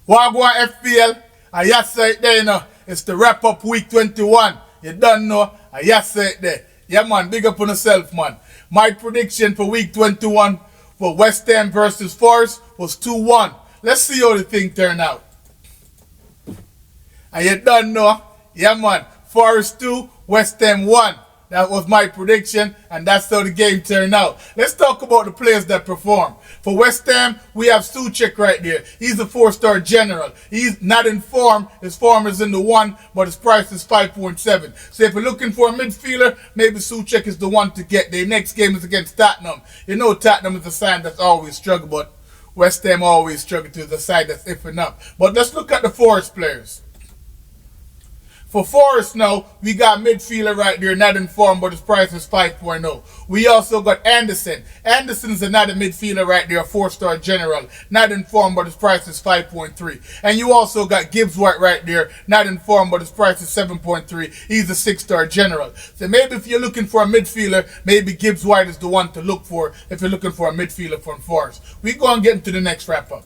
Wagwan FPL, and yes, right there, you know, it's the wrap up week 21. You don't know, and yes, right there. Yeah, man, big up on yourself, man. My prediction for week 21 for West Ham versus Forest was 2-1. Let's see how the thing turned out. And you don't know, yeah, man, Forest 2, West Ham 1. That was my prediction, and that's how the game turned out. Let's talk about the players that perform. For West Ham, we have Souček right there. He's a 4-star general. He's not in form. His form is in the 1, but his price is 5.7. So if you're looking for a midfielder, maybe Souček is the one to get. Their next game is against Tottenham. You know Tottenham is a side that's always struggle, but West Ham always struggle to the side that's iffing up. But let's look at the Forest players. For Forest now, we got midfielder right there, not in form, but his price is 5.0. We also got Anderson. Anderson is another midfielder right there, a 4-star general, not in form, but his price is 5.3. And you also got Gibbs-White right there, not in form, but his price is 7.3. He's a 6-star general. So maybe if you're looking for a midfielder, maybe Gibbs-White is the one to look for if you're looking for a midfielder from Forest. We go and get into the next wrap-up.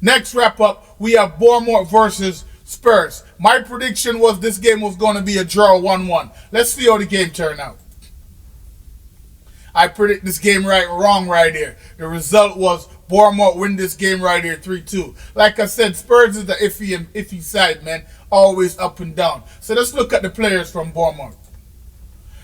Next wrap-up, we have Bournemouth versus Spurs. My prediction was this game was going to be a draw 1-1. Let's see how the game turned out. I predict this game wrong right here. The result was Bournemouth win this game right here 3-2. Like I said, Spurs is the iffy side, man. Always up and down. So let's look at the players from Bournemouth.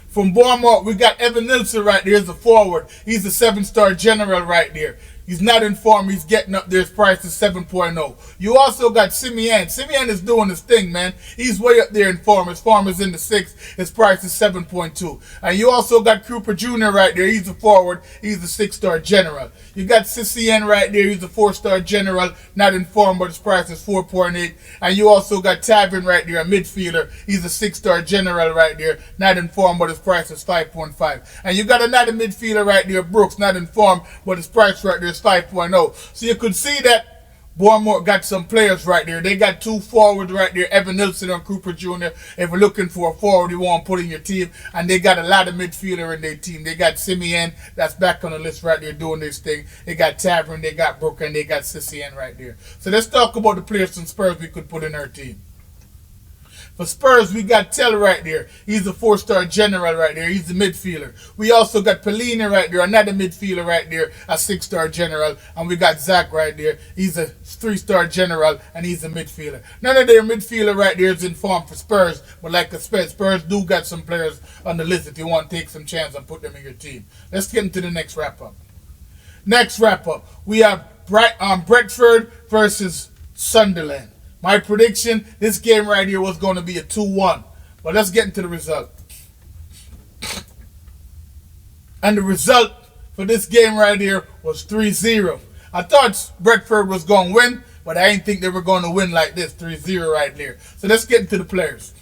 From Bournemouth, we got Evan Nilsson right there as a forward. He's a 7-star general right there. He's not in form. He's getting up there. His price is 7.0. You also got Simeon. Simeon is doing his thing, man. He's way up there in form. His form is in the 6. His price is 7.2. And you also got Cooper Jr. right there. He's a forward. He's a 6-star general. You got Simeon right there. He's a 4-star general. Not in form, but his price is 4.8. And you also got Tavern right there, a midfielder. He's a 6-star general right there. Not in form, but his price is 5.5. And you got another midfielder right there, Brooks. Not in form, but his price right there is 5.0. So you could see that Bournemouth got some players right there. They got 2 forwards right there, Evan Nilsson and Cooper Jr. If you're looking for a forward you want to put in your team. And they got a lot of midfielder in their team. They got Simeon, that's back on the list right there doing this thing. They got Tavern, they got Brooke, and they got Simeon right there. So let's talk about the players from Spurs we could put in our team. For Spurs, we got Tell right there. He's a 4-star general right there. He's a midfielder. We also got Pelini right there, another midfielder right there, a 6-star general. And we got Zach right there. He's a 3-star general, and he's a midfielder. None of their midfielder right there is in form for Spurs. But like I said, Spurs do got some players on the list if you want to take some chance and put them in your team. Let's get into the next wrap-up. Next wrap-up, we have Brentford versus Sunderland. My prediction, this game right here was going to be a 2-1. But let's get into the result. And the result for this game right here was 3-0. I thought Brentford was going to win, but I didn't think they were going to win like this, 3-0 right there. So let's get into the players.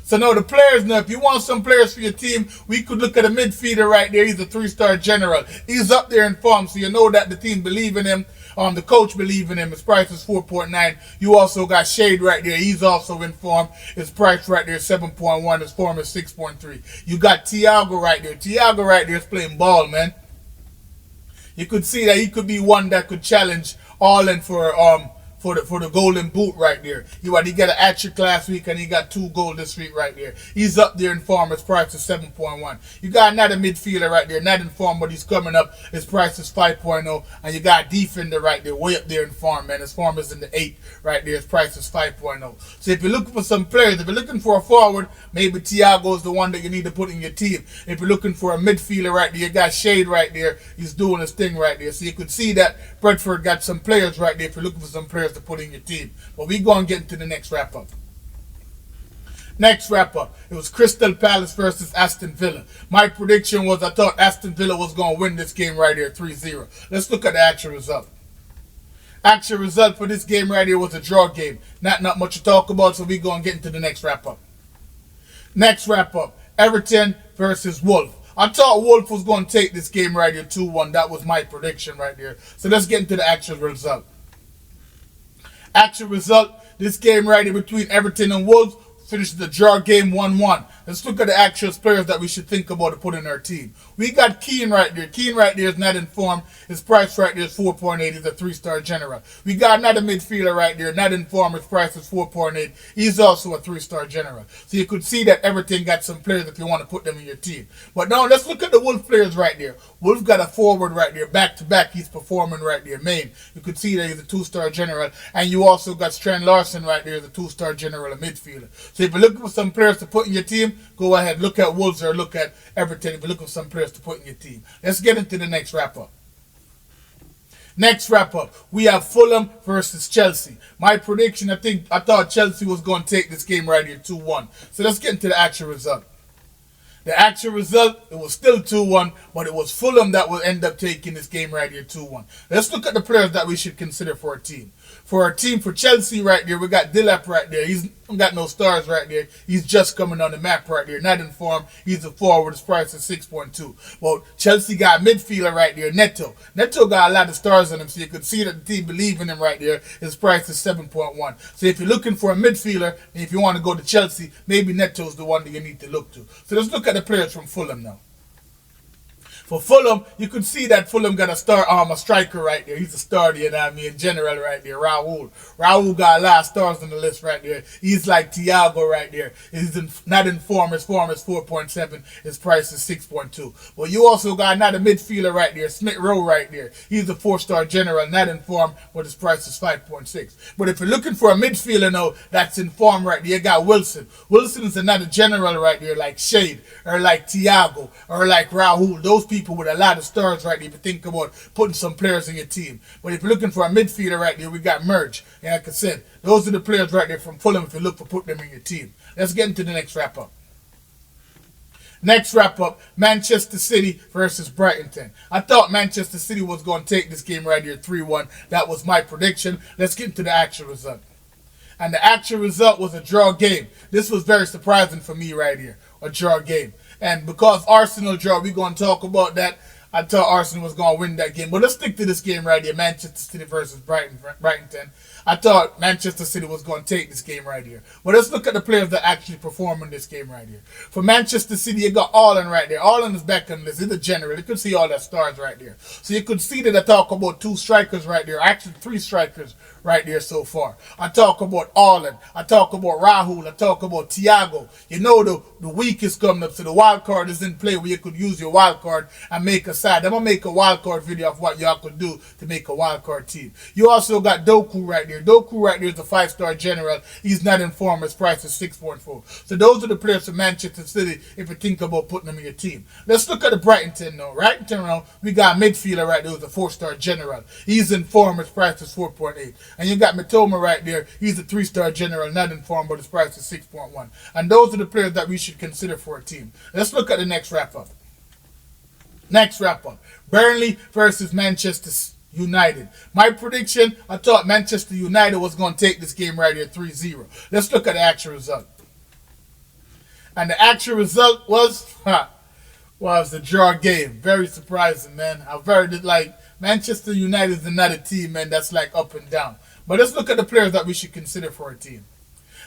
So now the players, now if you want some players for your team, we could look at a midfielder right there. He's a 3-star general. He's up there in form, so you know that the team believe in him. The coach believe in him. His price is 4.9. You also got Shade right there. He's also in form. His price right there is 7.1. His form is 6.3. You got Thiago right there. Thiago right there is playing ball, man. You could see that he could be one that could challenge Haaland for the golden boot right there. He got an hat-trick last week and he got 2 goals this week right there. He's up there in form. His price is 7.1. You got another midfielder right there, not in form, but he's coming up. His price is 5.0. And you got a defender right there, way up there in form, man. His form is in the 8 right there. His price is 5.0. So if you're looking for some players, if you're looking for a forward, maybe Thiago is the one that you need to put in your team. If you're looking for a midfielder right there, you got Shade right there. He's doing his thing right there. So you could see that Brentford got some players right there if you're looking for some players to put in your team. But we going to get into the next wrap-up. Next wrap-up. It was Crystal Palace versus Aston Villa. My prediction was I thought Aston Villa was going to win this game right here, 3-0. Let's look at the actual result. Actual result for this game right here was a draw game. Not much to talk about, so we going to get into the next wrap-up. Next wrap-up. Everton versus Wolves. I thought Wolves was going to take this game right here, 2-1. That was my prediction right there. So let's get into the actual result. Actual result, this game right here between Everton and Wolves finished the draw game 1-1. let's look at the actual players that we should think about to put in our team. We got Keane right there. Keane right there is not informed. His price right there is 4.8. He's a 3-star general. We got another midfielder right there, not informed. His price is 4.8. He's also a 3-star general. So you could see that everything got some players if you want to put them in your team. But now let's look at the Wolf players right there. Wolf got a forward right there, back to back. He's performing right there. Main. You could see that he's a 2-star general. And you also got Strand Larson right there as a 2-star general, a midfielder. So if you're looking for some players to put in your team, go ahead, look at Wolves or look at Everton if you're looking for some players to put in your team. Let's get into the next wrap-up. Next wrap-up, we have Fulham versus Chelsea. My prediction, I thought Chelsea was going to take this game right here, 2-1. So let's get into the actual result. The actual result, it was still 2-1, but it was Fulham that will end up taking this game right here, 2-1. Let's look at the players that we should consider for our team. For our team, for Chelsea right there, we got Dilap right there. He's got no stars right there. He's just coming on the map right there. Not informed. He's a forward. His price is 6.2. Well, Chelsea got midfielder right there, Neto. Neto got a lot of stars on him, so you could see that the team believe in him right there. His price is 7.1. So if you're looking for a midfielder, and if you want to go to Chelsea, maybe Neto's the one that you need to look to. So let's look at the players from Fulham now. For Fulham, you could see that Fulham got a striker right there. He's a star, you know what I mean, general right there, Raul. Raul got a lot of stars on the list right there. He's like Thiago right there. He's not informed. His form is 4.7. His price is 6.2. Well, you also got another midfielder right there, Smith Rowe right there. He's a 4-star general, not informed, but his price is 5.6. But if you're looking for a midfielder now that's informed right there, you got Wilson. Wilson is another general right there, like Shade, or like Thiago, or like Raul. Those people with a lot of stars right there if you think about putting some players in your team. But if you're looking for a midfielder right there, we got Merge. And like I said, those are the players right there from Fulham if you look for putting them in your team. Let's get into the next wrap-up. Next wrap-up, Manchester City versus Brighton. I thought Manchester City was going to take this game right here 3-1. That was my prediction. Let's get into the actual result. And the actual result was a draw game. This was very surprising for me right here, a draw game. And because Arsenal draw, we're going to talk about that. I thought Arsenal was going to win that game. But let's stick to this game right here, Manchester City versus Brighton. I thought Manchester City was going to take this game right here. But let's look at the players that actually perform in this game right here. For Manchester City, you got Haaland right there. Haaland is back on the list. He's a general. You could see all that stars right there. So you could see that I talk about 2 strikers right there. Actually, 3 strikers right there so far. I talk about Haaland. I talk about Rahul. I talk about Thiago. You know the week is coming up, so the wild card is in play where you could use your wild card and make a side. I'm going to make a wild card video of what y'all could do to make a wild card team. You also got Doku right there. Doku right there is a 5-star general. He's not informed. His price is 6.4. So those are the players for Manchester City if you think about putting them in your team. Let's look at the Brighton now. Brighton now, we got a midfielder right there who's a 4-star general. He's informed. His price is 4.8. And you got Mitoma right there. He's a 3-star general, not informed, but his price is 6.1. And those are the players that we should consider for a team. Let's look at the next wrap-up. Next wrap-up. Burnley versus Manchester United. My prediction, I thought Manchester United was going to take this game right here 3-0. Let's look at the actual result. And the actual result was the draw game. Very surprising, man. I very like Manchester United is another team, man, that's like up and down. But let's look at the players that we should consider for a team.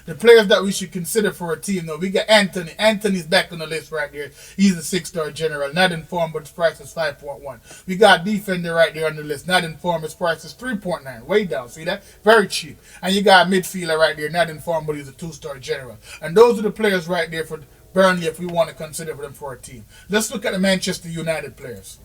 The players that we should consider for a team, though, we got Anthony. Anthony's back on the list right there. He's a 6-star general, not informed, but his price is 5.1. We got defender right there on the list, not informed, his price is 3.9, way down. See that? Very cheap. And you got a midfielder right there, not informed, but he's a 2-star general. And those are the players right there for Burnley if we want to consider them for a team. Let's look at the Manchester United players.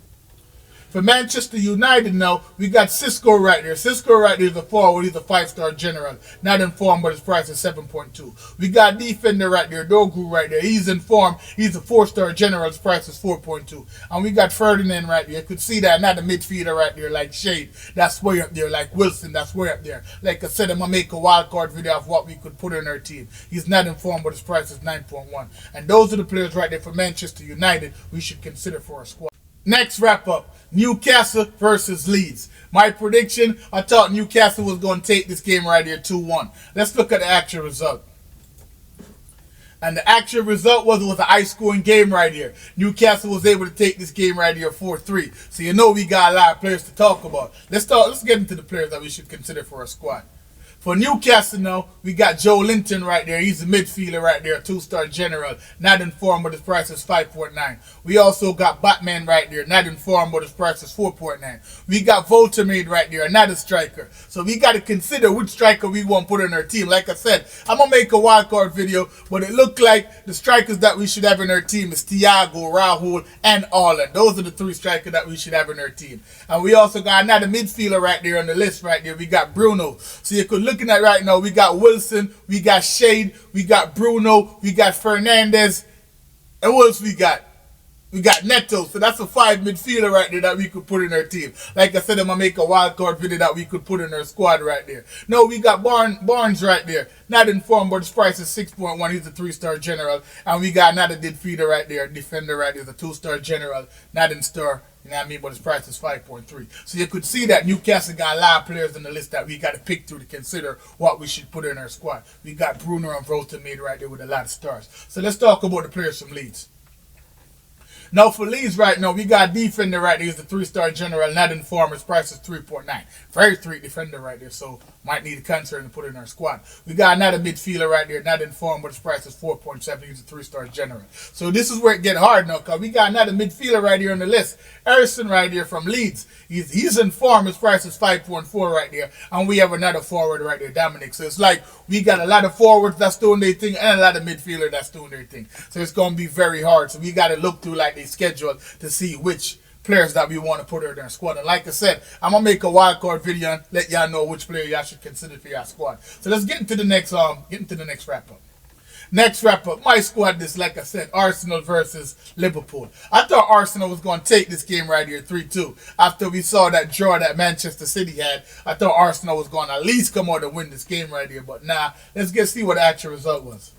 For Manchester United now, we got Cisco right there. Cisco right there is a forward. He's a 5-star general. Not informed, but his price is 7.2. We got defender right there. Dogu right there. He's informed. He's a 4-star general. His price is 4.2. And we got Ferdinand right there. You could see that. Not a midfielder right there like Shade. That's way up there. Like Wilson. That's way up there. Like I said, I'm going to make a wild card video of what we could put in our team. He's not informed, but his price is 9.1. And those are the players right there for Manchester United we should consider for our squad. Next wrap-up, Newcastle versus Leeds. My prediction, I thought Newcastle was going to take this game right here 2-1. Let's look at the actual result. And the actual result was a high-scoring game right here. Newcastle was able to take this game right here 4-3. So you know we got a lot of players to talk about. Let's get into the players that we should consider for our squad. For Newcastle now, we got Joe Linton right there. He's a midfielder right there, a 2-star general. Not informed, but his price is 5.9. We also got Batman right there, not informed, but his price is 4.9. We got Voltamade right there, another striker. So we got to consider which striker we want to put in our team. Like I said, I'm going to make a wildcard video, but it looked like the strikers that we should have in our team is Thiago, Rahul, and Allen. Those are the 3 strikers that we should have in our team. And we also got another midfielder right there on the list right there. We got Bruno. So you could looking at right now, we got Wilson, we got Shade, we got Bruno, we got Fernandez, and what else we got? We got Neto. So that's a 5 midfielder right there that we could put in our team. Like I said, I'm going to make a wild card video that we could put in our squad right there. No, we got Barnes right there. Not informed, but his price is 6.1. He's a 3-star general. And we got another midfielder right there, defender right there, the 2-star general, not in star. You know what I mean? But his price is 5.3. So you could see that Newcastle got a lot of players on the list that we got to pick through to consider what we should put in our squad. We got Bruno and Voltamade right there with a lot of stars. So let's talk about the players from Leeds. Now for Leeds right now, we got a defender right there. He's the 3-star general, not informed. His price is 3.9. Very street defender right there, so might need a concern to put in our squad. We got another midfielder right there, not informed, but his price is 4.7. He's a 3-star general. So this is where it get hard now, because we got another midfielder right here on the list. Harrison right here from Leeds. He's informed. His price is 5.4 right there. And we have another forward right there, Dominic. So it's like we got a lot of forwards that's doing their thing and a lot of midfielder that's doing their thing. So it's going to be very hard. So we got to look through like the schedule to see which players that we want to put in our squad. And like I said, I'm going to make a wild card video and let y'all know which player y'all should consider for your squad. So let's get into the next wrap up. Next wrap up, my squad is, like I said, Arsenal versus Liverpool. I thought Arsenal was going to take this game right here, 3-2. After we saw that draw that Manchester City had, I thought Arsenal was going to at least come out and win this game right here. But nah, let's see what the actual result was.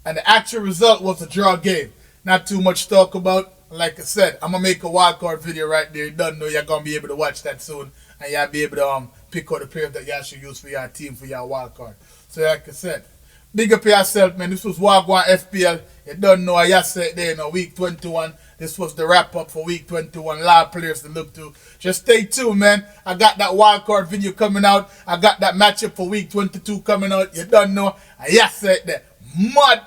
And the actual result was a draw game. Not too much to talk about. Like I said, I'm going to make a wildcard video right there. You don't know you're going to be able to watch that soon. And y'all be able to pick out the players that y'all should use for your team, for your wildcard. So like I said, big up yourself, man. This was Wagwan FPL. You don't know, I said there, week 21. This was the wrap up for week 21. A lot of players to look to. Just stay tuned, man. I got that wildcard video coming out. I got that matchup for week 22 coming out. You don't know, I said that. Mud.